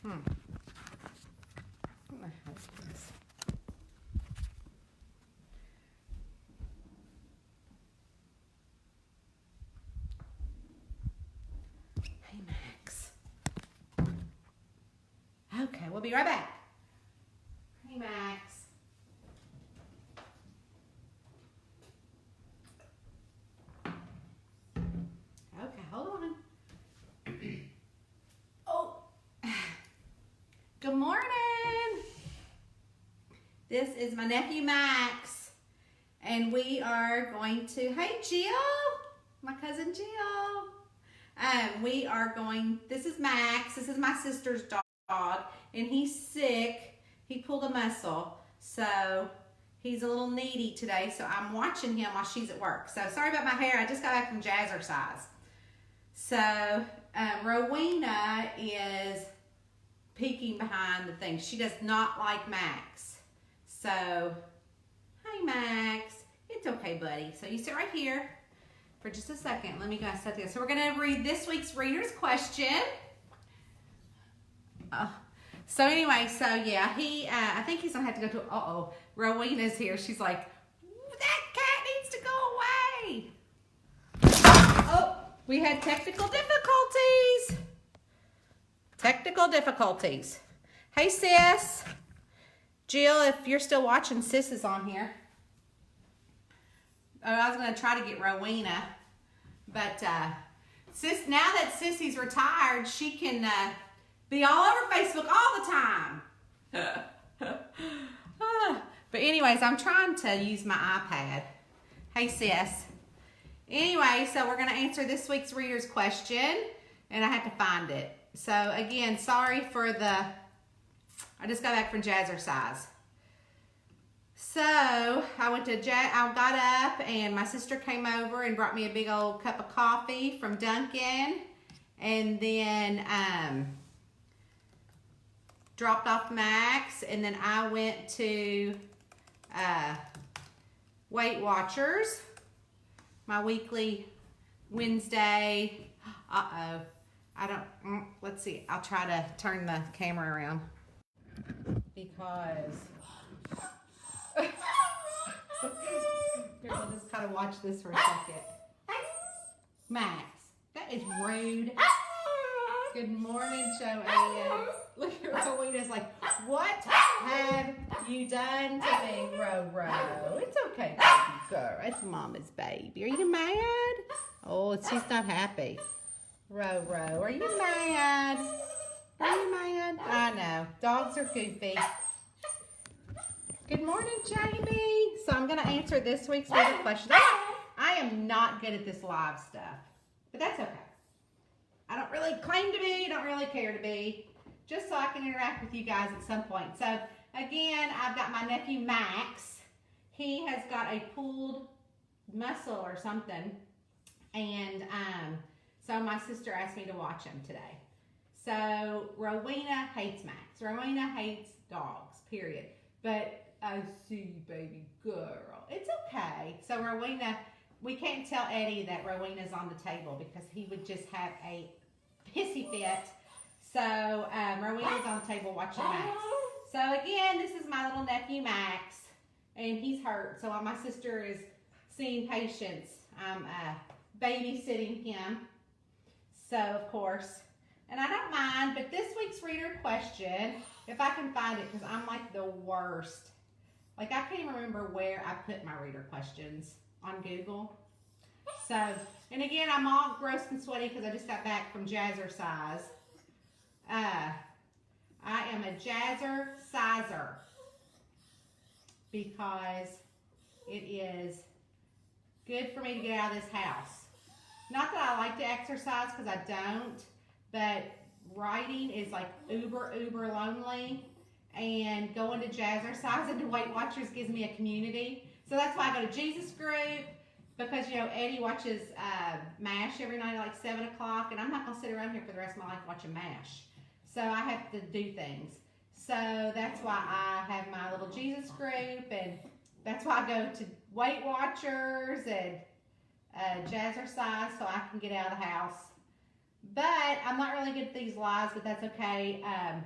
What the heck is this? Hey, Max. Okay, we'll be right back. Hey, Max. Okay, hold on. Oh. Good morning. This is my nephew, Max. And we are going to, hey, Jill. My cousin, Jill. We are going, this is Max. This is my sister's dog. And he's sick. He pulled a muscle. So he's a little needy today. So I'm watching him while she's at work. So sorry about my hair. I just got back from Jazzercise. So Rowena is peeking behind the thing. She does not like Max. So, hi Max. It's okay, buddy. So you sit right here for just a second. Let me go set this. So we're going to read this week's reader's question. So anyway, so yeah, I think he's going to have to go to, Rowena's here. She's like, that cat needs to go away. Oh, we had technical difficulties. Hey, sis. Jill, if you're still watching, sis is on here. Oh, I was going to try to get Rowena. But sis, now that Sissy's retired, she can be all over Facebook all the time. But anyways, I'm trying to use my iPad. Hey, sis. Anyway, so we're going to answer this week's reader's question. And I had to find it. So again, sorry for I just got back from Jazzercise. So I got up and my sister came over and brought me a big old cup of coffee from Dunkin'. And then dropped off Max. And then I went to Weight Watchers, my weekly Wednesday. Let's see. I'll try to turn the camera around because here, we'll just kind of watch this for a second. Max, that is rude. Good morning, Joanne. Look at Rowena's like, what have you done to me, Ro? It's okay, baby girl. It's mama's baby. Are you mad? Oh, she's not happy. Ro, are you mad? Are you mad? I know. Dogs are goofy. Good morning, Jamie. So I'm going to answer this week's reader question. I am not good at this live stuff, but that's okay. I don't really claim to be, don't really care to be, just so I can interact with you guys at some point. So again, I've got my nephew, Max. He has got a pulled muscle or something, and so my sister asked me to watch him today. So Rowena hates Max. Rowena hates dogs, period. But I see you, baby girl. It's okay. So Rowena, we can't tell Eddie that Rowena's on the table because he would just have a pissy fit. So Rowena's on the table watching Max. So again, this is my little nephew, Max. And he's hurt. So while my sister is seeing patients, I'm babysitting him. So, of course, and I don't mind, but this week's reader question, if I can find it, because I'm like the worst. Like, I can't even remember where I put my reader questions on Google. So, and again, I'm all gross and sweaty because I just got back from Jazzercise. I am a Jazzerciser because it is good for me to get out of this house. Not that I like to exercise because I don't, but riding is like uber lonely, and going to Jazzercise and to Weight Watchers gives me a community. So that's why I go to Jesus Group, because, you know, Eddie watches MASH every night at like 7 o'clock, and I'm not going to sit around here for the rest of my life watching MASH. So I have to do things. So that's why I have my little Jesus Group, and that's why I go to Weight Watchers and Jazzercise so I can get out of the house But I'm not really good at these lives, but that's okay.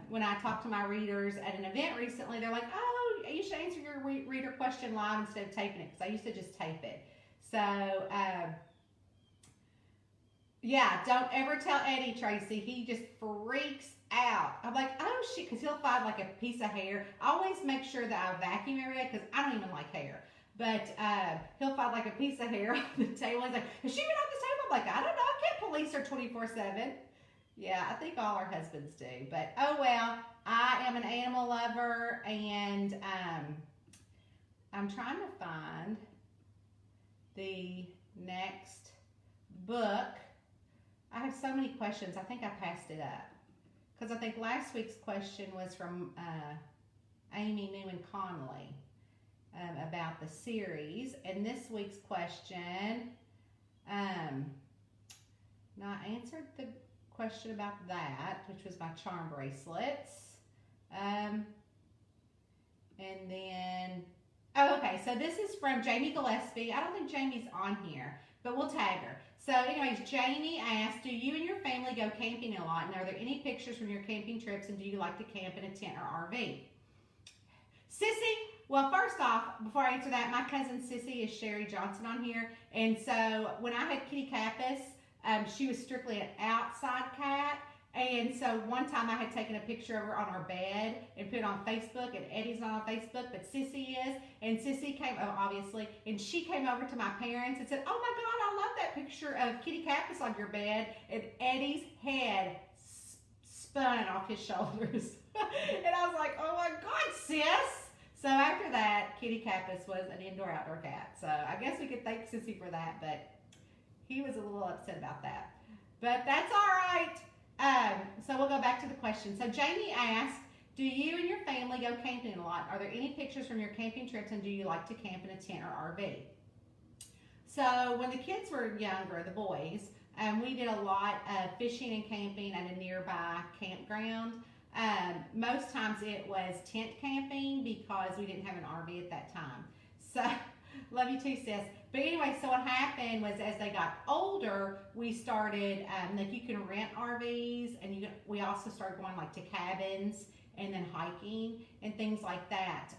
When I talked to my readers at an event recently, they're like, oh, you should answer your reader question live instead of taping it, because I used to just tape it. So, yeah, don't ever tell Eddie, Tracy. He just freaks out. I'm like, oh shit, because he'll find like a piece of hair. I always make sure that I vacuum everything because I don't even like hair. But he'll find like a piece of hair on the table. He's like, has she been on this table? I'm like, I don't know. I can't police her 24/7. Yeah, I think all our husbands do. But oh well, I am an animal lover, and I'm trying to find the next book. I have so many questions. I think I passed it up because I think last week's question was from Amy Newman Connolly about the series, and this week's question, now I answered the question about that, which was my charm bracelets, and then, oh, okay, so this is from Jamie Gillespie. I don't think Jamie's on here, but we'll tag her. So anyways, Jamie asked, do you and your family go camping a lot? And are there any pictures from your camping trips? And do you like to camp in a tent or RV? Sissy, well, first off, before I answer that, my cousin Sissy is Sherry Johnson on here. And so when I had Kitty Capus, she was strictly an outside cat. And so one time I had taken a picture of her on our bed and put it on Facebook, and Eddie's not on Facebook, but Sissy is. And Sissy came, obviously, and she came over to my parents and said, oh my God, I love that picture of Kitty Capus on your bed. And Eddie's head spun off his shoulders. And I was like, oh my God, sis. So after that, Kitty Capus was an indoor-outdoor cat. So I guess we could thank Sissy for that, but he was a little upset about that. But that's all right. So we'll go back to the question. So Jamie asked, do you and your family go camping a lot? Are there any pictures from your camping trips, and do you like to camp in a tent or RV? So when the kids were younger, the boys, we did a lot of fishing and camping at a nearby campground. Most times it was tent camping because we didn't have an RV at that time. So, love you too, sis. But anyway, so what happened was as they got older, we started, like you can rent RVs, and we also started going like to cabins and then hiking and things like that.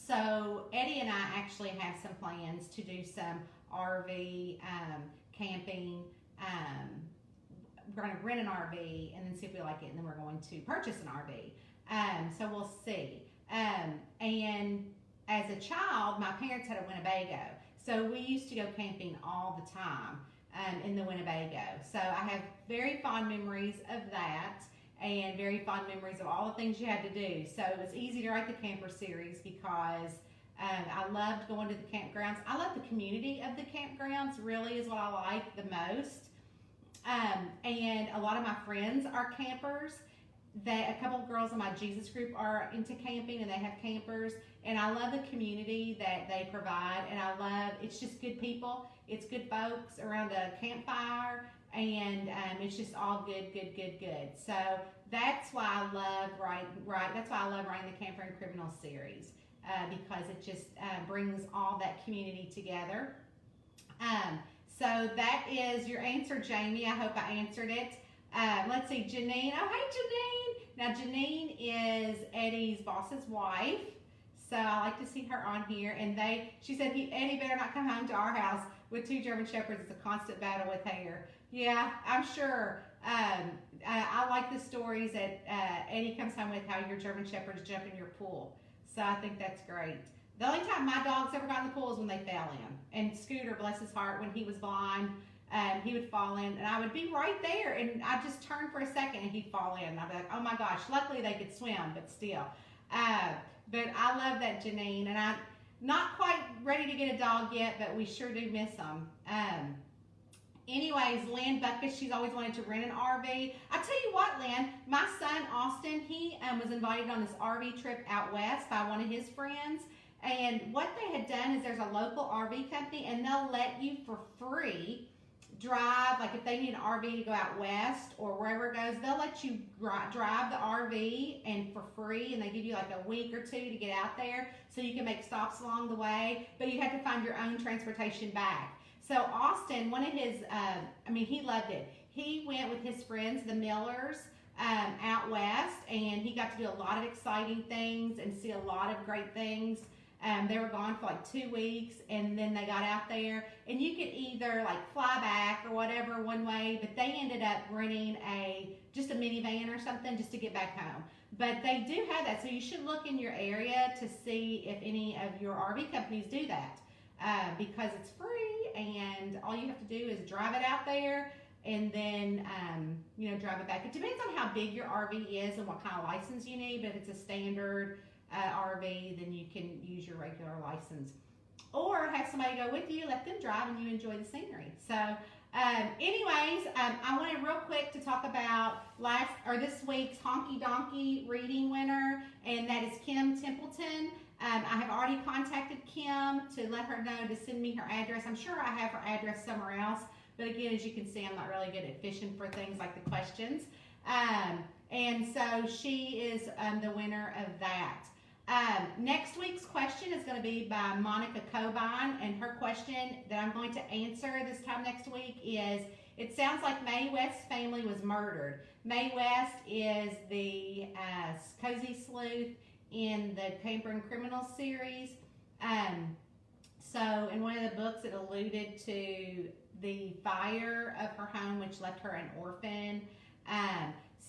So Eddie and I actually have some plans to do some RV camping. We're going to rent an RV and then see if we like it, and then we're going to purchase an RV. So we'll see. And as a child, my parents had a Winnebago, so we used to go camping all the time in the Winnebago. So I have very fond memories of that, and very fond memories of all the things you had to do. So it was easy to write the camper series because I loved going to the campgrounds. I love the community of the campgrounds, really is what I like the most. And a lot of my friends are campers. A couple of girls in my Jesus group are into camping, and they have campers. And I love the community that they provide, and I love, it's just good people. It's good folks around a campfire, and it's just all good. So that's why I love that's why I love writing the Camper and Criminal series, because it just brings all that community together. So that is your answer, Jamie. I hope I answered it. Let's see, Janine. Oh, hey, Janine. Now, Janine is Eddie's boss's wife. So I like to see her on here. And she said, Eddie better not come home to our house with 2 German Shepherds. It's a constant battle with hair. Yeah, I'm sure. I like the stories that Eddie comes home with, how your German Shepherds jump in your pool. So I think that's great. The only time my dogs ever got in the pool is when they fell in. And Scooter, bless his heart, when he was blind, he would fall in, and I would be right there, and I'd just turn for a second, and he'd fall in. And I'd be like, oh my gosh, luckily they could swim, but still. But I love that, Janine, and I'm not quite ready to get a dog yet, but we sure do miss them. Anyways, Lynn Buckus, she's always wanted to rent an RV. I tell you what, Lynn, my son, Austin, he was invited on this RV trip out west by one of his friends. And what they had done is there's a local RV company, and they'll let you for free drive, like if they need an RV to go out west or wherever it goes, they'll let you drive the RV and for free, and they give you like a week or 2 to get out there so you can make stops along the way, but you have to find your own transportation back. So Austin, one of his, he loved it. he went with his friends, the Millers, out west, and he got to do a lot of exciting things and see a lot of great things. They were gone for like 2 weeks, and then they got out there, and you could either like fly back or whatever one way, but they ended up renting just a minivan or something just to get back home. But they do have that, so you should look in your area to see if any of your RV companies do that, because it's free, and all you have to do is drive it out there and then drive it back. It depends on how big your RV is and what kind of license you need, but if it's a standard RV, then you can use your regular license, or have somebody go with you, let them drive, and you enjoy the scenery. So anyways, I wanted real quick to talk about this week's Wonky Donkey reading winner, and that is Kim Templeton. I have already contacted Kim to let her know to send me her address. I'm sure I have her address somewhere else, but again, as you can see, I'm not really good at fishing for things like the questions. And so she is the winner of that. Next week's question is going to be by Monica Cobine, and her question that I'm going to answer this time next week is, it sounds like Mae West's family was murdered. Mae West is the cozy sleuth in the Camper Criminal series. So in one of the books, it alluded to the fire of her home, which left her an orphan.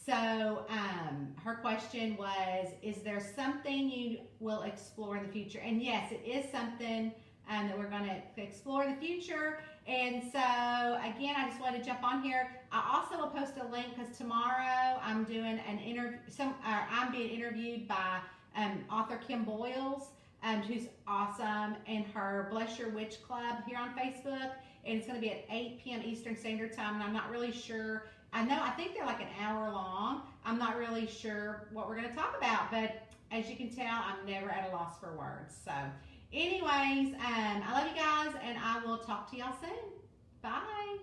So her question was, is there something you will explore in the future? And yes, it is something that we're going to explore in the future. And so, again, I just wanted to jump on here. I also will post a link because tomorrow I'm doing an interview. I'm being interviewed by author Kim Boyles, who's awesome, and her Bless Your Witch Club here on Facebook. And it's going to be at 8 p.m. Eastern Standard Time, and I'm not really sure. I think they're like an hour long. I'm not really sure what we're going to talk about, but as you can tell, I'm never at a loss for words. So anyways, I love you guys, and I will talk to y'all soon. Bye.